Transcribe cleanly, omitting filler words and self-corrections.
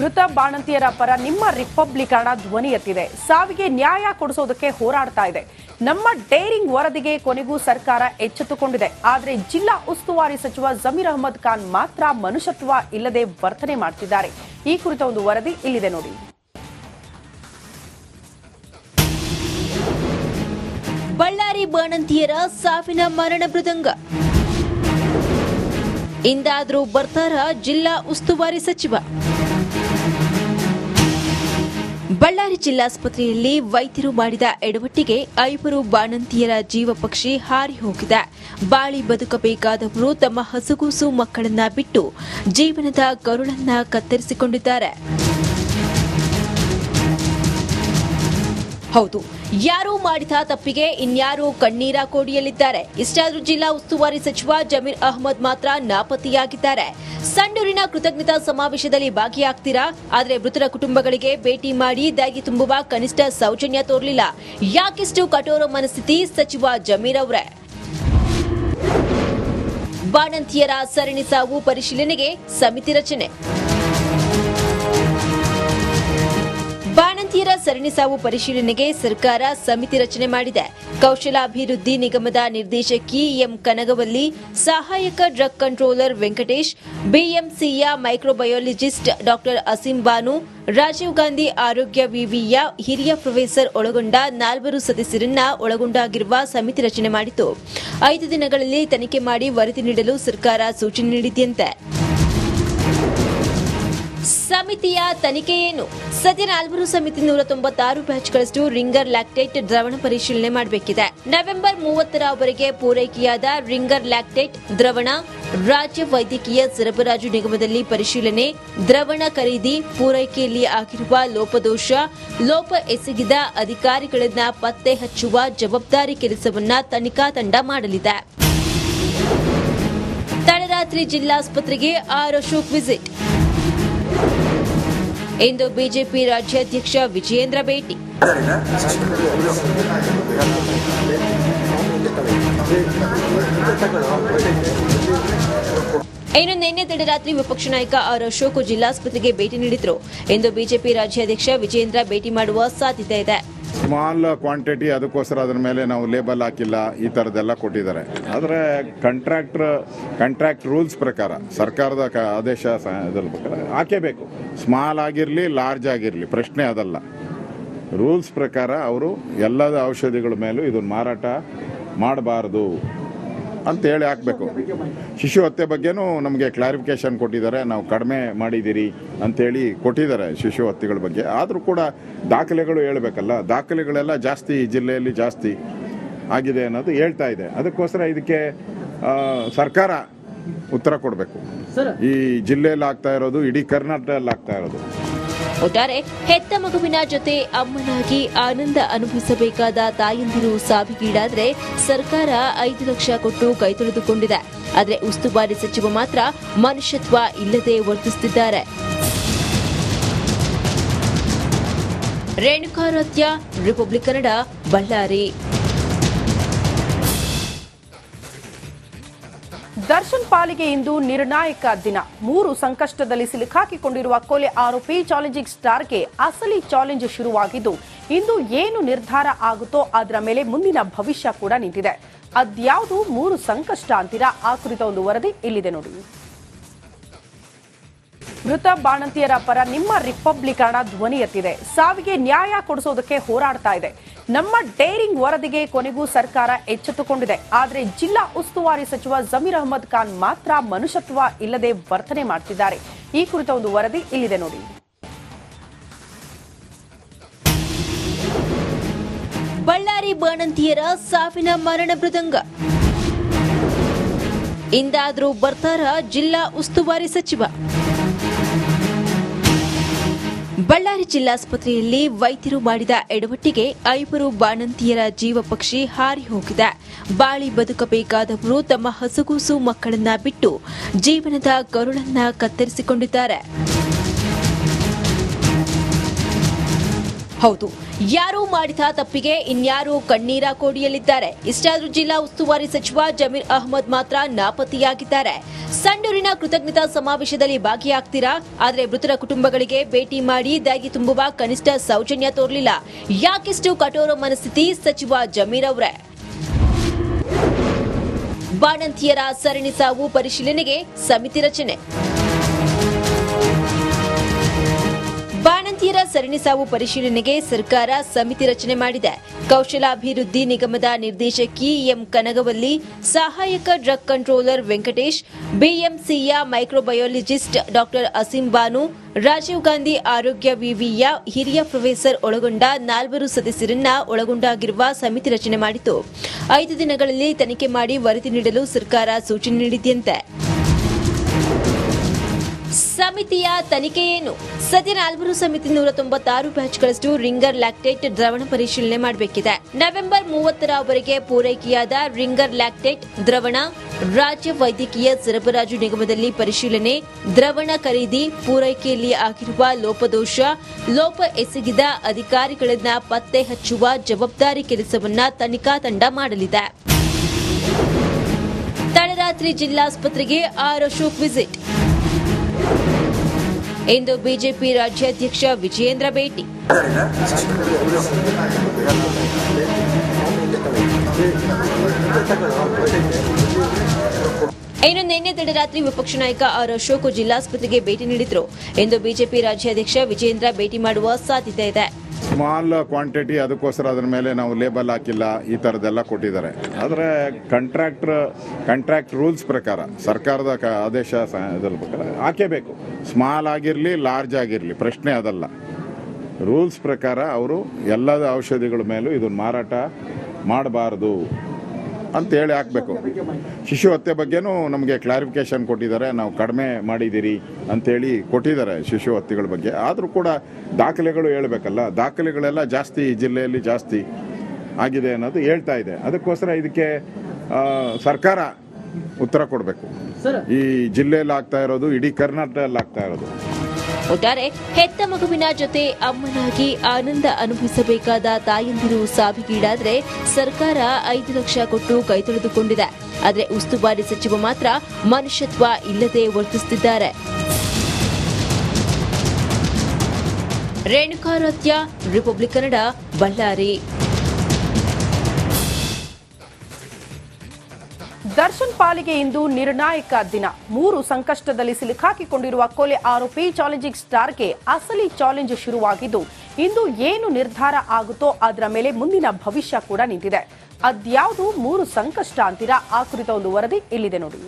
ಮೃತ ಬಾಣಂತಿಯರ ಪರ ನಿಮ್ಮ ರಿಪಬ್ಲಿಕನ್ ಧ್ವನಿ ಎತ್ತಿದೆ. ಸಾವಿಗೆ ನ್ಯಾಯ ಕೊಡಿಸೋದಕ್ಕೆ ಹೋರಾಡ್ತಾ ಇದೆ. ನಮ್ಮ ಡೇರಿಂಗ್ ವರದಿಗೆ ಕೊನೆಗೂ ಸರ್ಕಾರ ಎಚ್ಚೆತ್ತುಕೊಂಡಿದೆ. ಆದರೆ ಜಿಲ್ಲಾ ಉಸ್ತುವಾರಿ ಸಚಿವ ಜಮೀರ್ ಅಹಮದ್ ಖಾನ್ ಮಾತ್ರ ಮನುಷ್ಯತ್ವ ಇಲ್ಲದೆ ವರ್ತನೆ ಮಾಡ್ತಿದ್ದಾರೆ. ಈ ಕುರಿತ ಒಂದು ವರದಿ ಇಲ್ಲಿದೆ ನೋಡಿ. ಬಳ್ಳಾರಿ ಬಾಣಂತಿಯರ ಸಾವಿನ ಮರಣ ಮೃದಂಗ. ಇಂದಾದ್ರೂ ಬರ್ತಾರ ಜಿಲ್ಲಾ ಉಸ್ತುವಾರಿ ಸಚಿವ. ಬಳ್ಳಾರಿ ಜಿಲ್ಲಾಸ್ಪತ್ರೆಯಲ್ಲಿ ವೈದ್ಯರು ಮಾಡಿದ ಎಡವಟ್ಟಿಗೆ 5 ಬಾಣಂತಿಯರ ಜೀವ ಪಕ್ಷಿ ಹಾರಿ ಹೋಗಿದೆ. ಬಾಳಿ ಬದುಕಬೇಕಾದವರು ತಮ್ಮ ಹಸುಗೂಸು ಮಕ್ಕಳನ್ನ ಬಿಟ್ಟು ಜೀವನದ ಕರುಳನ್ನ ಕತ್ತರಿಸಿಕೊಂಡಿದ್ದಾರೆ. ಹೌದು, ಯಾರೋ ಮಾಡಿದ ತಪ್ಪಿಗೆ ಇನ್ಯಾರೋ ಕಣ್ಣೀರ ಕೋಡಿಯಲ್ಲಿದ್ದಾರೆ. ಇಷ್ಟಾದ್ರೂ ಜಿಲ್ಲಾ ಉಸ್ತುವಾರಿ ಸಚಿವ ಜಮೀರ್ ಅಹಮದ್ ಮಾತ್ರ ನಾಪತ್ತೆಯಾಗಿದ್ದಾರೆ. ಸಂಡೂರಿನ ಕೃತಜ್ಞತಾ ಸಮಾವೇಶದಲ್ಲಿ ಭಾಗಿಯಾಗ್ತೀರಾ? ಆದರೆ ಮೃತರ ಕುಟುಂಬಗಳಿಗೆ ಭೇಟಿ ಮಾಡಿ ಧೈರ್ಯ ತುಂಬುವ ಕನಿಷ್ಠ ಸೌಜನ್ಯ ತೋರಲಿಲ್ಲ. ಯಾಕಿಷ್ಟು ಕಠೋರ ಮನಸ್ಥಿತಿ ಸಚಿವ ಜಮೀರ್ ಅವರೇ? ಬಾಣಂತಿಯರ ಸರಣಿ ಸಾವು ಪರಿಶೀಲನೆಗೆ ಸಮಿತಿ ರಚನೆ. ಬಾಣಂತಿಯರ ಸರಣಿ ಸಾವು ಪರಿಶೀಲನೆಗೆ ಸರ್ಕಾರ ಸಮಿತಿ ರಚನೆ ಮಾಡಿದೆ. ಕೌಶಲಾಭಿವೃದ್ಧಿ ನಿಗಮದ ನಿರ್ದೇಶಕಿ ಎಂ ಕನಗವಲ್ಲಿ, ಸಹಾಯಕ ಡ್ರಗ್ ಕಂಟ್ರೋಲರ್ ವೆಂಕಟೇಶ್, ಬಿಎಂಸಿಯ ಮೈಕ್ರೋಬಯಾಲಜಿಸ್ಟ್ ಡಾಕ್ಟರ್ ಅಸೀಂ ಬಾನು, ರಾಜೀವ್ ಗಾಂಧಿ ಆರೋಗ್ಯ ವಿವಿಯ ಹಿರಿಯ ಪ್ರೊಫೆಸರ್ ಒಳಗೊಂಡ 4 ಸದಸ್ಯರನ್ನ ಒಳಗೊಂಡಾಗಿರುವ ಸಮಿತಿ ರಚನೆ ಮಾಡಿತು. 5 ದಿನಗಳಲ್ಲಿ ತನಿಖೆ ಮಾಡಿ ವರದಿ ನೀಡಲು ಸರ್ಕಾರ ಸೂಚನೆ ನೀಡಿದೆಯಂತೆ. ಸಮಿತಿಯ ತನಿಖೆ ಏನು? ಸದ್ಯ 4 ಸಮಿತಿ 196 ಬ್ಯಾಚ್ಗಳಷ್ಟು ರಿಂಗರ್ ಲ್ಯಾಕ್ಟೇಟ್ ದ್ರವಣ ಪರಿಶೀಲನೆ ಮಾಡಬೇಕಿದೆ. ನವೆಂಬರ್ 30ರವರೆಗೆ ಪೂರೈಕೆಯಾದ ರಿಂಗರ್ ಲ್ಯಾಕ್ಟೇಟ್ ದ್ರವಣ ರಾಜ್ಯ ವೈದ್ಯಕೀಯ ಸರಬರಾಜು ನಿಗಮದಲ್ಲಿ ಪರಿಶೀಲನೆ. ದ್ರವಣ ಖರೀದಿ, ಪೂರೈಕೆಯಲ್ಲಿ ಆಗಿರುವ ಲೋಪದೋಷ, ಲೋಪ ಎಸಗಿದ ಅಧಿಕಾರಿಗಳನ್ನ ಪತ್ತೆ ಹಚ್ಚುವ ಜವಾಬ್ದಾರಿ ಕೆಲಸವನ್ನ ತನಿಖಾ ತಂಡ ಮಾಡಲಿದೆ. ತಡರಾತ್ರಿ ಜಿಲ್ಲಾಸ್ಪತ್ರೆಗೆ ಅಶೋಕ್ ವಿಸಿಟ್. ಇಂದು ಬಿಜೆಪಿ ರಾಜ್ಯಾಧ್ಯಕ್ಷ ವಿಜಯೇಂದ್ರ ಭೇಟಿ. ಇನ್ನು ನಿನ್ನೆ ತಡರಾತ್ರಿ ವಿಪಕ್ಷ ನಾಯಕ ಅಶೋಕ್ ಜಿಲ್ಲಾಸ್ಪತ್ರೆಗೆ ಭೇಟಿ ನೀಡಿದ್ರು. ಇಂದು ಬಿಜೆಪಿ ರಾಜ್ಯಾಧ್ಯಕ್ಷ ವಿಜಯೇಂದ್ರ ಭೇಟಿ ಮಾಡುವ ಸಾಧ್ಯತೆ ಇದೆ. ಸ್ಮಾಲ್ ಕ್ವಾಂಟಿಟಿ, ಅದಕ್ಕೋಸ್ಕರ ಅದರ ಮೇಲೆ ನಾವು ಲೇಬಲ್ ಹಾಕಿಲ್ಲ, ಈ ಥರದ್ದೆಲ್ಲ ಕೊಟ್ಟಿದ್ದಾರೆ. ಆದರೆ ಕಾಂಟ್ರಾಕ್ಟ್ ರೂಲ್ಸ್ ಪ್ರಕಾರ, ಸರ್ಕಾರದ ಆದೇಶ ಪ್ರಕಾರ ಹಾಕೇಬೇಕು. ಸ್ಮಾಲ್ ಆಗಿರಲಿ, ಲಾರ್ಜ್ ಆಗಿರಲಿ, ಪ್ರಶ್ನೆ ಅದಲ್ಲ. ರೂಲ್ಸ್ ಪ್ರಕಾರ ಅವರು ಎಲ್ಲದ ಔಷಧಿಗಳ ಮೇಲೂ ಇದನ್ನು ಮಾರಾಟ ಮಾಡಬಾರ್ದು ಅಂತೇಳಿ ಹಾಕಬೇಕು. ಶಿಶು ಹತ್ಯೆ ಬಗ್ಗೆನೂ ನಮಗೆ ಕ್ಲಾರಿಫಿಕೇಶನ್ ಕೊಟ್ಟಿದ್ದಾರೆ. ನಾವು ಕಡಿಮೆ ಮಾಡಿದ್ದೀರಿ ಅಂಥೇಳಿ ಕೊಟ್ಟಿದ್ದಾರೆ ಶಿಶು ಹತ್ಯೆಗಳ ಬಗ್ಗೆ. ಆದರೂ ಕೂಡ ದಾಖಲೆಗಳು ಹೇಳಬೇಕಲ್ಲ. ದಾಖಲೆಗಳೆಲ್ಲ ಜಾಸ್ತಿ ಜಿಲ್ಲೆಯಲ್ಲಿ ಜಾಸ್ತಿ ಆಗಿದೆ ಅನ್ನೋದು ಹೇಳ್ತಾ ಇದೆ. ಅದಕ್ಕೋಸ್ಕರ ಇದಕ್ಕೆ ಸರ್ಕಾರ ಉತ್ತರ ಕೊಡಬೇಕು. ಈ ಜಿಲ್ಲೆಯಲ್ಲಿ ಆಗ್ತಾ ಇರೋದು, ಇಡೀ ಕರ್ನಾಟಕದಲ್ಲಿ ಆಗ್ತಾ ಇರೋದು. ಒಟ್ಟಾರೆ ಹೆತ್ತ ಮಗುವಿನ ಜೊತೆ ಅಮ್ಮನಾಗಿ ಆನಂದ ಅನುಭವಿಸಬೇಕಾದ ತಾಯಂದಿರು ಸಾವಿಗೀಡಾದರೆ ಸರ್ಕಾರ 5 ಲಕ್ಷ ಕೊಟ್ಟು ಕೈತೊಳೆದುಕೊಂಡಿದೆ. ಆದರೆ ಉಸ್ತುವಾರಿ ಸಚಿವ ಮಾತ್ರ ಮನುಷ್ಯತ್ವ ಇಲ್ಲದೆ ವರ್ತಿಸುತ್ತಿದ್ದಾರೆ. ರೇಣುಕಾರಾಧ್ಯ, ರಿಪಬ್ಲಿಕ್ ಕನ್ನಡ, ಬಳ್ಳಾರಿ. ದರ್ಶನ್ ಪಾಲಿಗೆ ಇಂದು ನಿರ್ಣಾಯಕ ದಿನ. 3 ಸಂಕಷ್ಟದಲ್ಲಿ ಸಿಲುಕಾಕಿಕೊಂಡಿರುವ ಕೊಲೆ ಆರೋಪಿ ಚಾಲೆಂಜಿಂಗ್ ಸ್ಟಾರ್ಗೆ ಅಸಲಿ ಚಾಲೆಂಜ್ ಶುರುವಾಗಿದ್ದು, ಇಂದು ಏನು ನಿರ್ಧಾರ ಆಗುತ್ತೋ ಅದರ ಮೇಲೆ ಮುಂದಿನ ಭವಿಷ್ಯ ಕೂಡ ನಿಂತಿದೆ. ಅದ್ಯಾವುದು 3 ಸಂಕಷ್ಟ ಅಂತೀರಾ? ಆ ಕುರಿತ ಒಂದು ವರದಿ ಇಲ್ಲಿದೆ ನೋಡಿ. ಮೃತ ಬಾಣಂತಿಯರ ಪರ ನಿಮ್ಮ ರಿಪಬ್ಲಿಕನ್ ಧ್ವನಿ ಎತ್ತಿದೆ. ಸಾವಿಗೆ ನ್ಯಾಯ ಕೊಡಿಸೋದಕ್ಕೆ ಹೋರಾಡ್ತಾ ಇದೆ. ನಮ್ಮ ಡೇರಿಂಗ್ ವರದಿಗೆ ಕೊನೆಗೂ ಸರ್ಕಾರ ಎಚ್ಚೆತ್ತುಕೊಂಡಿದೆ. ಆದರೆ ಜಿಲ್ಲಾ ಉಸ್ತುವಾರಿ ಸಚಿವ ಜಮೀರ್ ಅಹಮದ್ ಖಾನ್ ಮಾತ್ರ ಮನುಷ್ಯತ್ವ ಇಲ್ಲದೆ ವರ್ತನೆ ಮಾಡ್ತಿದ್ದಾರೆ. ಈ ಕುರಿತ ಒಂದು ವರದಿ ಇಲ್ಲಿದೆ ನೋಡಿ. ಬಳ್ಳಾರಿ ಬಾಣಂತಿಯರ ಸಾವಿನ ಮರಣ ಮೃದಂಗ. ಇಂದಾದ್ರೂ ಬರ್ತಾರ ಜಿಲ್ಲಾ ಉಸ್ತುವಾರಿ ಸಚಿವ. ಬಳ್ಳಾರಿ ಜಿಲ್ಲಾಸ್ಪತ್ರೆಯಲ್ಲಿ ವೈದ್ಯರು ಮಾಡಿದ ಎಡವಟ್ಟಿಗೆ 5 ಬಾಣಂತಿಯರ ಜೀವ ಪಕ್ಷಿ ಹಾರಿ ಹೋಗಿದೆ. ಬಾಳಿ ಬದುಕಬೇಕಾದವರು ತಮ್ಮ ಹಸುಗೂಸು ಮಕ್ಕಳನ್ನ ಬಿಟ್ಟು ಜೀವನದ ಕರುಳನ್ನ ಕತ್ತರಿಸಿಕೊಂಡಿದ್ದಾರೆ. ಹೌದು, ಯಾರು ಮಾಡಿದ ತಪ್ಪಿಗೆ ಇನ್ಯಾರು ಕಣ್ಣೀರ ಕೋಡಿಯಲ್ಲಿದ್ದಾರೆ. ಇಷ್ಟಾದ್ರೂ ಜಿಲ್ಲಾ ಉಸ್ತುವಾರಿ ಸಚಿವ ಜಮೀರ್ ಅಹ್ಮದ್ ಮಾತ್ರ ನಾಪತ್ತೆಯಾಗಿದ್ದಾರೆ. ಸಂಡೂರಿನ ಕೃತಜ್ಞತಾ ಸಮಾವೇಶದಲ್ಲಿ ಭಾಗಿಯಾಗ್ತೀರಾ? ಆದರೆ ಮೃತರ ಕುಟುಂಬಗಳಿಗೆ ಭೇಟಿ ಮಾಡಿ ಧೈರ್ಯ ತುಂಬುವ ಕನಿಷ್ಠ ಸೌಜನ್ಯ ತೋರಲಿಲ್ಲ. ಯಾಕಿಷ್ಟು ಕಠೋರ ಮನಸ್ಥಿತಿ ಸಚಿವ ಜಮೀರ್ ಅವರೇ? ಬಾಣಂತಿಯರ ಸರಣಿ ಸಾವು ಪರಿಶೀಲನೆಗೆ ಸಮಿತಿ ರಚನೆ. ಬಾಣಂತಿಯರ ಸರಣಿ ಸಾವು ಪರಿಶೀಲನೆಗೆ ಸರ್ಕಾರ ಸಮಿತಿ ರಚನೆ ಮಾಡಿದೆ. ಕೌಶಲಾಭಿವೃದ್ಧಿ ನಿಗಮದ ನಿರ್ದೇಶಕಿ ಎಂ ಕನಗವಲ್ಲಿ, ಸಹಾಯಕ ಡ್ರಗ್ ಕಂಟ್ರೋಲರ್ ವೆಂಕಟೇಶ್, ಬಿಎಂಸಿಯ ಮೈಕ್ರೋಬಯಾಲಜಿಸ್ಟ್ ಡಾಕ್ಟರ್ ಅಸೀಂ ಬಾನು, ರಾಜೀವ್ ಗಾಂಧಿ ಆರೋಗ್ಯ ವಿವಿಯ ಹಿರಿಯ ಪ್ರೊಫೆಸರ್ ಒಳಗೊಂಡ 4 ಸದಸ್ಯರನ್ನ ಒಳಗೊಂಡಾಗಿರುವ ಸಮಿತಿ ರಚನೆ ಮಾಡಿದ್ದು 5 ದಿನಗಳಲ್ಲಿ ತನಿಖೆ ಮಾಡಿ ವರದಿ ನೀಡಲು ಸರ್ಕಾರ ಸೂಚನೆ ನೀಡಿದೆಯಂತೆ. ಸಮಿತಿಯ ತನಿಖೆ ಏನು? ಸದ್ಯ 4 ಸಮಿತಿ 196 ಬ್ಯಾಚ್ಗಳಷ್ಟು ರಿಂಗರ್ ಲ್ಯಾಕ್ಟೇಟ್ ದ್ರವಣ ಪರಿಶೀಲನೆ ಮಾಡಬೇಕಿದೆ. ನವೆಂಬರ್ 30ರವರೆಗೆ ಪೂರೈಕೆಯಾದ ರಿಂಗರ್ ಲ್ಯಾಕ್ಟೇಟ್ ದ್ರವಣ ರಾಜ್ಯ ವೈದ್ಯಕೀಯ ಸರಬರಾಜು ನಿಗಮದಲ್ಲಿ ಪರಿಶೀಲನೆ, ದ್ರವಣ ಖರೀದಿ, ಪೂರೈಕೆಯಲ್ಲಿ ಆಗಿರುವ ಲೋಪದೋಷ, ಲೋಪ ಎಸಗಿದ ಅಧಿಕಾರಿಗಳನ್ನ ಪತ್ತೆ ಹಚ್ಚುವ ಜವಾಬ್ದಾರಿ ಕೆಲಸವನ್ನ ತನಿಖಾ ತಂಡ ಮಾಡಲಿದೆ. ತಡರಾತ್ರಿ ಜಿಲ್ಲಾಸ್ಪತ್ರೆಗೆ ಆರ್ ಅಶೋಕ್ ವಿಸಿಟ್. ಇಂದು ಬಿಜೆಪಿ ರಾಜ್ಯಾಧ್ಯಕ್ಷ ವಿಜಯೇಂದ್ರ ಭೇಟಿ. ಇನ್ನು ನಿನ್ನೆ ತಡರಾತ್ರಿ ವಿಪಕ್ಷ ನಾಯಕ ಆರ್ ಅಶೋಕ್ ಜಿಲ್ಲಾಸ್ಪತ್ರೆಗೆ ಭೇಟಿ ನೀಡಿದ್ರು. ಇಂದು ಬಿಜೆಪಿ ರಾಜ್ಯಾಧ್ಯಕ್ಷ ವಿಜಯೇಂದ್ರ ಭೇಟಿ ಮಾಡುವ ಸಾಧ್ಯತೆ ಇದೆ. ಸ್ಮಾಲ್ ಕ್ವಾಂಟಿಟಿ, ಅದಕ್ಕೋಸ್ಕರ ಅದರ ಮೇಲೆ ನಾವು ಲೇಬಲ್ ಹಾಕಿಲ್ಲ, ಈ ಥರದ್ದೆಲ್ಲ ಕೊಟ್ಟಿದ್ದಾರೆ. ಆದರೆ ಕಾಂಟ್ರಾಕ್ಟ್ ರೂಲ್ಸ್ ಪ್ರಕಾರ, ಸರ್ಕಾರದ ಆದೇಶ ಇದ್ರ ಪ್ರಕಾರ ಹಾಕೇಬೇಕು. ಸ್ಮಾಲ್ ಆಗಿರಲಿ, ಲಾರ್ಜ್ ಆಗಿರಲಿ, ಪ್ರಶ್ನೆ ಅದಲ್ಲ. ರೂಲ್ಸ್ ಪ್ರಕಾರ ಅವರು ಎಲ್ಲದ ಔಷಧಿಗಳ ಮೇಲೂ ಇದನ್ನು ಮಾರಾಟ ಮಾಡಬಾರ್ದು ಅಂತೇಳಿ ಹಾಕಬೇಕು. ಶಿಶು ಹತ್ಯೆ ಬಗ್ಗೆನೂ ನಮಗೆ ಕ್ಲಾರಿಫಿಕೇಶನ್ ಕೊಟ್ಟಿದ್ದಾರೆ. ನಾವು ಕಡಿಮೆ ಮಾಡಿದ್ದೀರಿ ಅಂತೇಳಿ ಕೊಟ್ಟಿದ್ದಾರೆ ಶಿಶು ಹತ್ಯೆಗಳ ಬಗ್ಗೆ. ಆದರೂ ಕೂಡ ದಾಖಲೆಗಳು ಹೇಳಬೇಕಲ್ಲ. ದಾಖಲೆಗಳೆಲ್ಲ ಜಾಸ್ತಿ ಜಿಲ್ಲೆಯಲ್ಲಿ ಜಾಸ್ತಿ ಆಗಿದೆ ಅನ್ನೋದು ಹೇಳ್ತಾ ಇದೆ. ಅದಕ್ಕೋಸ್ಕರ ಇದಕ್ಕೆ ಸರ್ಕಾರ ಉತ್ತರ ಕೊಡಬೇಕು. ಈ ಜಿಲ್ಲೆಯಲ್ಲಿ ಆಗ್ತಾ ಇರೋದು, ಇಡೀ ಕರ್ನಾಟಕದಲ್ಲಿ ಆಗ್ತಾ ಇರೋದು. ಒಟ್ಟಾರೆ ಹೆತ್ತ ಮಗುವಿನ ಜೊತೆ ಅಮ್ಮನಾಗಿ ಆನಂದ ಅನುಭವಿಸಬೇಕಾದ ತಾಯಂದಿರು ಸಾವಿಗೀಡಾದರೆ ಸರ್ಕಾರ 5 ಲಕ್ಷ ಕೊಟ್ಟು ಕೈತೊಳೆದುಕೊಂಡಿದೆ. ಆದರೆ ಉಸ್ತುವಾರಿ ಸಚಿವ ಮಾತ್ರ ಮನುಷ್ಯತ್ವ ಇಲ್ಲದೆ ವರ್ತಿಸುತ್ತಿದ್ದಾರೆ. ರೇಣುಕಾರಾಧ್ಯ, ರಿಪಬ್ಲಿಕ್ ಕನ್ನಡ, ಬಳ್ಳಾರಿ. ದರ್ಶನ್ ಪಾಲಿಗೆ ಇಂದು ನಿರ್ಣಾಯಕ ದಿನ. 3 ಸಂಕಷ್ಟದಲ್ಲಿ ಸಿಲುಕಾಕಿಕೊಂಡಿರುವ ಕೊಲೆ ಆರೋಪಿ ಚಾಲೆಂಜಿಂಗ್ ಸ್ಟಾರ್ಗೆ ಅಸಲಿ ಚಾಲೆಂಜ್ ಶುರುವಾಗಿದ್ದು, ಇಂದು ಏನು ನಿರ್ಧಾರ ಆಗುತ್ತೋ ಅದರ ಮೇಲೆ ಮುಂದಿನ ಭವಿಷ್ಯ ಕೂಡ ನಿಂತಿದೆ. ಅದ್ಯಾವುದು 3 ಸಂಕಷ್ಟ ಅಂತೀರಾ? ಆ ಕುರಿತ ಒಂದು ವರದಿ ಇಲ್ಲಿದೆ ನೋಡಿ.